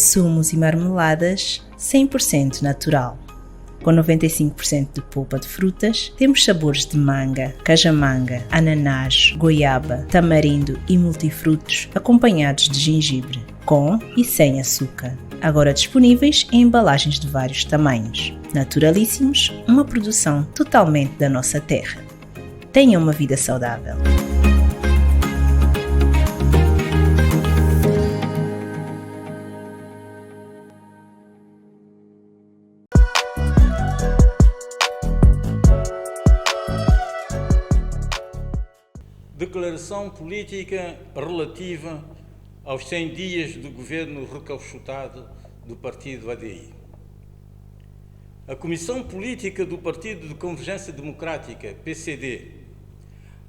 sumos e marmeladas 100% natural. Com 95% de polpa de frutas, temos sabores de manga, cajamanga, ananás, goiaba, tamarindo e multifrutos acompanhados de gengibre, com e sem açúcar. Agora disponíveis em embalagens de vários tamanhos. Naturalíssimos, uma produção totalmente da nossa terra. Tenha uma vida saudável. Declaração política relativa aos 100 dias do governo recauchutado do partido ADI. A Comissão Política do Partido de Convergência Democrática, PCD,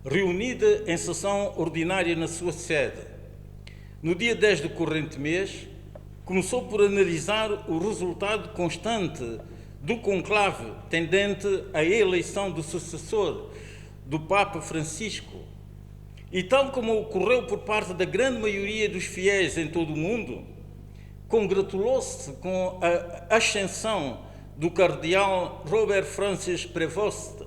reunida em sessão ordinária na sua sede, no dia 10 do corrente mês, começou por analisar o resultado constante do conclave tendente à eleição do sucessor do Papa Francisco. E tal como ocorreu por parte da grande maioria dos fiéis em todo o mundo, congratulou-se com a ascensão do cardeal Robert Francis Prevost,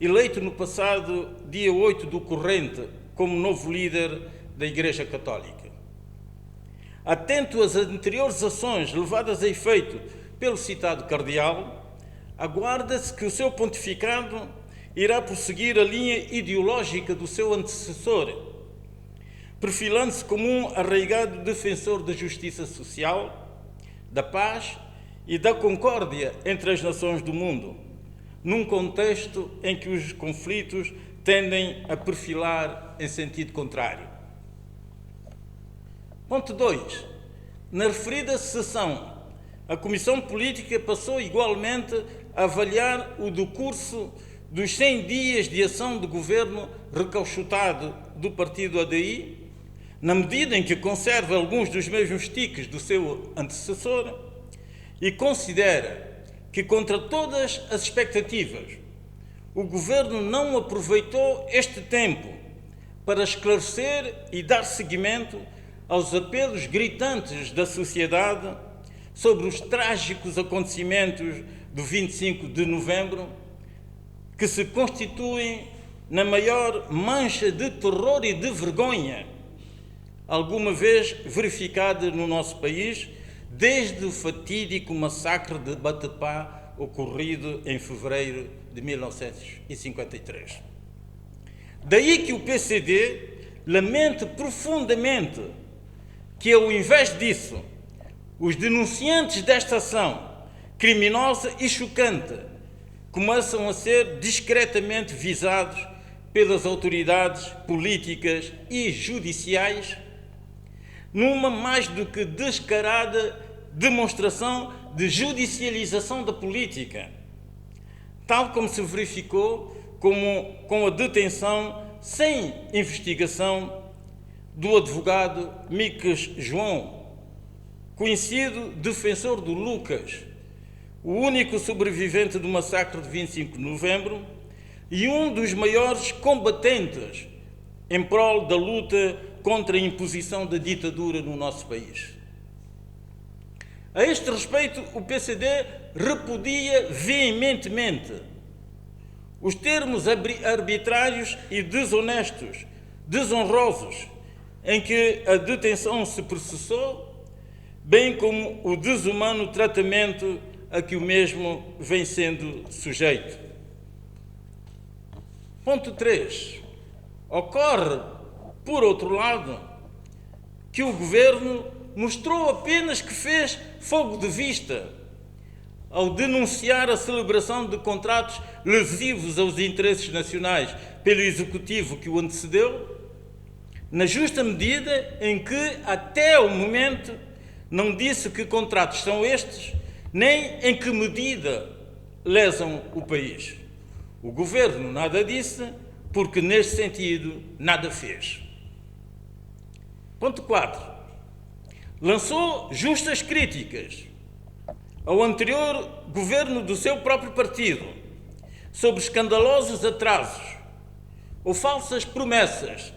eleito no passado dia 8 do corrente como novo líder da Igreja Católica. Atento às anteriores ações levadas a efeito pelo citado cardeal, aguarda-se que o seu pontificado irá prosseguir a linha ideológica do seu antecessor, perfilando-se como um arraigado defensor da justiça social, da paz e da concórdia entre as nações do mundo, num contexto em que os conflitos tendem a perfilar em sentido contrário. Ponto 2. Na referida sessão, a Comissão Política passou igualmente a avaliar o decurso dos 100 dias de ação do governo recauchutado do partido ADI, na medida em que conserva alguns dos mesmos tiques do seu antecessor e considera que, contra todas as expectativas, o governo não aproveitou este tempo para esclarecer e dar seguimento aos apelos gritantes da sociedade sobre os trágicos acontecimentos do 25 de novembro, que se constituem na maior mancha de terror e de vergonha alguma vez verificada no nosso país, desde o fatídico massacre de Batepá ocorrido em fevereiro de 1953. Daí que o PCD lamente profundamente que, ao invés disso, os denunciantes desta ação criminosa e chocante começam a ser discretamente visados pelas autoridades políticas e judiciais numa mais do que descarada demonstração de judicialização da política, tal como se verificou com a detenção sem investigação do advogado Micas João, conhecido defensor do Lucas, o único sobrevivente do massacre de 25 de novembro e um dos maiores combatentes em prol da luta contra a imposição da ditadura no nosso país. A este respeito, o PCD repudia veementemente os termos arbitrários e desonestos, desonrosos, em que a detenção se processou, bem como o desumano tratamento a que o mesmo vem sendo sujeito. Ponto 3. Ocorre, por outro lado, que o governo mostrou apenas que fez fogo de vista ao denunciar a celebração de contratos lesivos aos interesses nacionais pelo executivo que o antecedeu, na justa medida em que, até o momento, não disse que contratos são estes, nem em que medida lesam o país. O governo nada disse, porque neste sentido nada fez. Ponto 4. Lançou justas críticas ao anterior governo do seu próprio partido sobre escandalosos atrasos ou falsas promessas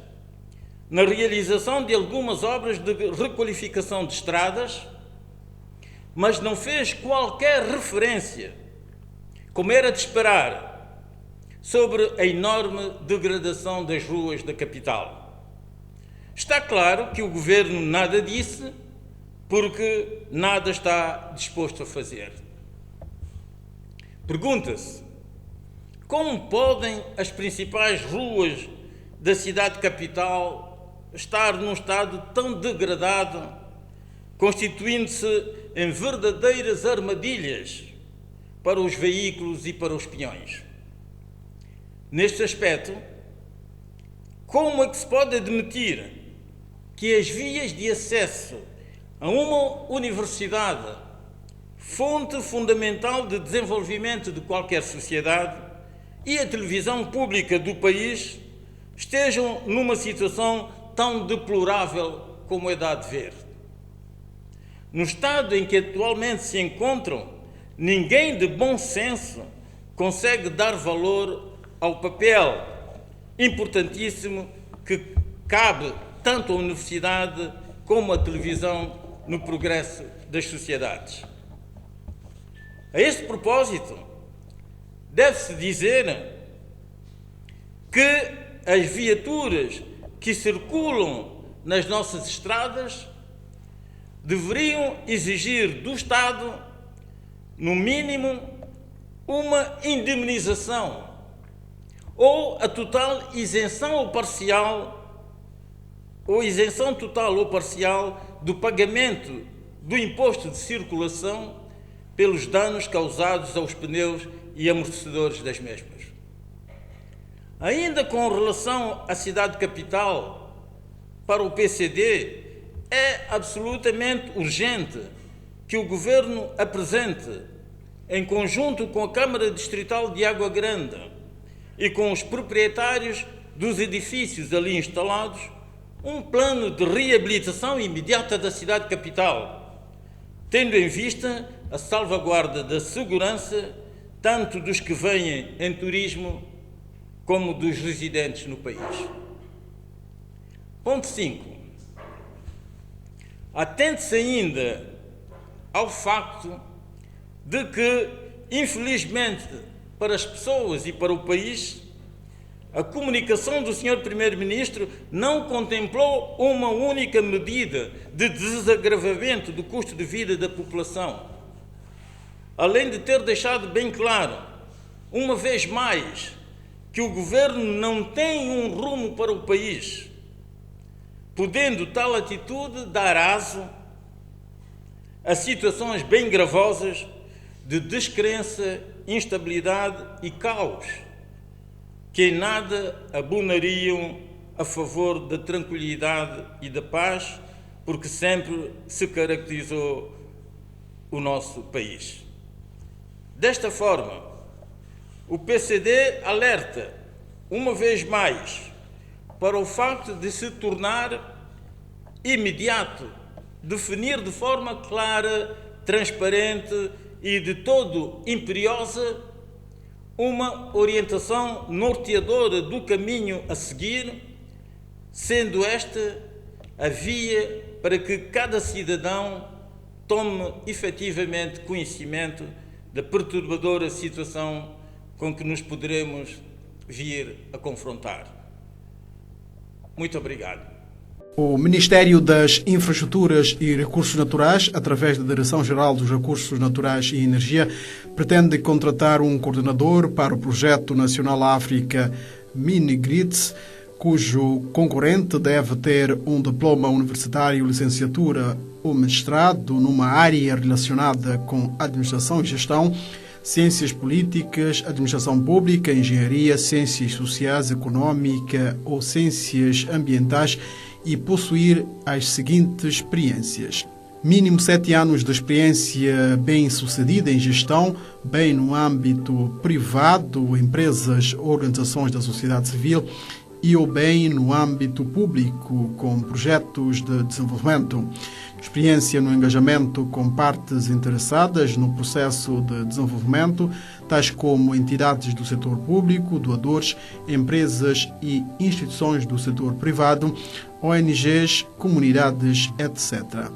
na realização de algumas obras de requalificação de estradas, mas não fez qualquer referência, como era de esperar, sobre a enorme degradação das ruas da capital. Está claro que o governo nada disse, porque nada está disposto a fazer. Pergunta-se: como podem as principais ruas da cidade capital estar num estado tão degradado, constituindo-se em verdadeiras armadilhas para os veículos e para os peões? Neste aspecto, como é que se pode admitir que as vias de acesso a uma universidade, fonte fundamental de desenvolvimento de qualquer sociedade, e a televisão pública do país estejam numa situação tão deplorável como é dado ver? No estado em que atualmente se encontram, ninguém de bom senso consegue dar valor ao papel importantíssimo que cabe tanto à universidade como à televisão no progresso das sociedades. A este propósito, deve-se dizer que as viaturas que circulam nas nossas estradas deveriam exigir do Estado, no mínimo, uma indemnização ou a total isenção ou parcial, ou isenção total ou parcial do pagamento do imposto de circulação pelos danos causados aos pneus e amortecedores das mesmas. Ainda com relação à cidade capital, para o PCD, é absolutamente urgente que o Governo apresente, em conjunto com a Câmara Distrital de Água Grande e com os proprietários dos edifícios ali instalados, um plano de reabilitação imediata da cidade capital, tendo em vista a salvaguarda da segurança tanto dos que vêm em turismo como dos residentes no país. Ponto 5. Atente-se ainda ao facto de que, infelizmente, para as pessoas e para o país, a comunicação do Sr. Primeiro-Ministro não contemplou uma única medida de desagravamento do custo de vida da população, além de ter deixado bem claro, uma vez mais, que o Governo não tem um rumo para o país, podendo tal atitude dar aso a situações bem gravosas de descrença, instabilidade e caos, que em nada abonariam a favor da tranquilidade e da paz, porque sempre se caracterizou o nosso país. Desta forma, o PCD alerta, uma vez mais, para o facto de se tornar imediato, definir de forma clara, transparente e de todo imperiosa uma orientação norteadora do caminho a seguir, sendo esta a via para que cada cidadão tome efetivamente conhecimento da perturbadora situação com que nos poderemos vir a confrontar. Muito obrigado. O Ministério das Infraestruturas e Recursos Naturais, através da Direção-Geral dos Recursos Naturais e Energia, pretende contratar um coordenador para o Projeto Nacional África Mini-Grids, cujo concorrente deve ter um diploma universitário, licenciatura ou mestrado numa área relacionada com administração e gestão, ciências políticas, administração pública, engenharia, ciências sociais, econômica ou ciências ambientais e possuir as seguintes experiências: mínimo 7 anos de experiência bem-sucedida em gestão, bem no âmbito privado, empresas ou organizações da sociedade civil, e ou bem no âmbito público, com projetos de desenvolvimento. Experiência no engajamento com partes interessadas no processo de desenvolvimento, tais como entidades do setor público, doadores, empresas e instituições do setor privado, ONGs, comunidades, etc.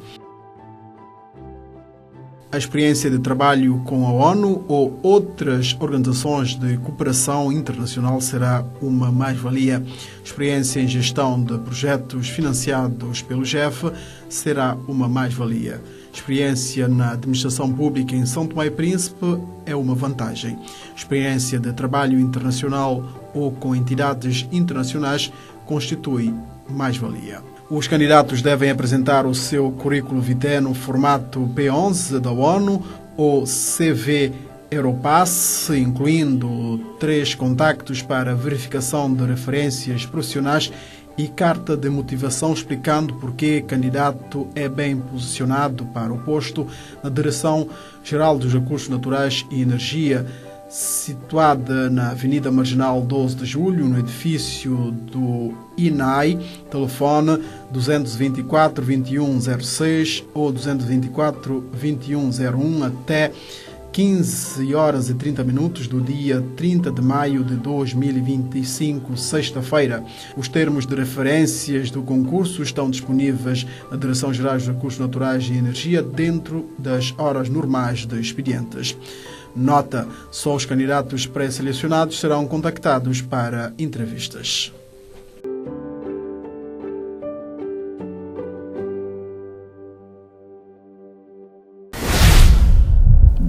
a experiência de trabalho com a ONU ou outras organizações de cooperação internacional será uma mais-valia. Experiência em gestão de projetos financiados pelo GEF será uma mais-valia. Experiência na administração pública em São Tomé e Príncipe é uma vantagem. Experiência de trabalho internacional ou com entidades internacionais constitui mais-valia. Os candidatos devem apresentar o seu currículo vitae no formato P11 da ONU ou CV Europass, incluindo 3 contactos para verificação de referências profissionais e carta de motivação explicando porque candidato é bem posicionado para o posto na Direção-Geral dos Recursos Naturais e Energia, situada na Avenida Marginal 12 de Julho, no edifício do INAI, telefone 224 2106 ou 224 2101 até 15 horas e 30 minutos do dia 30 de maio de 2025, sexta-feira. Os termos de referências do concurso estão disponíveis na Direção-Geral dos Recursos Naturais e Energia dentro das horas normais de expedientes. Nota: só os candidatos pré-selecionados serão contactados para entrevistas.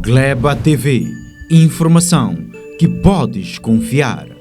Gleba TV. Informação que podes confiar.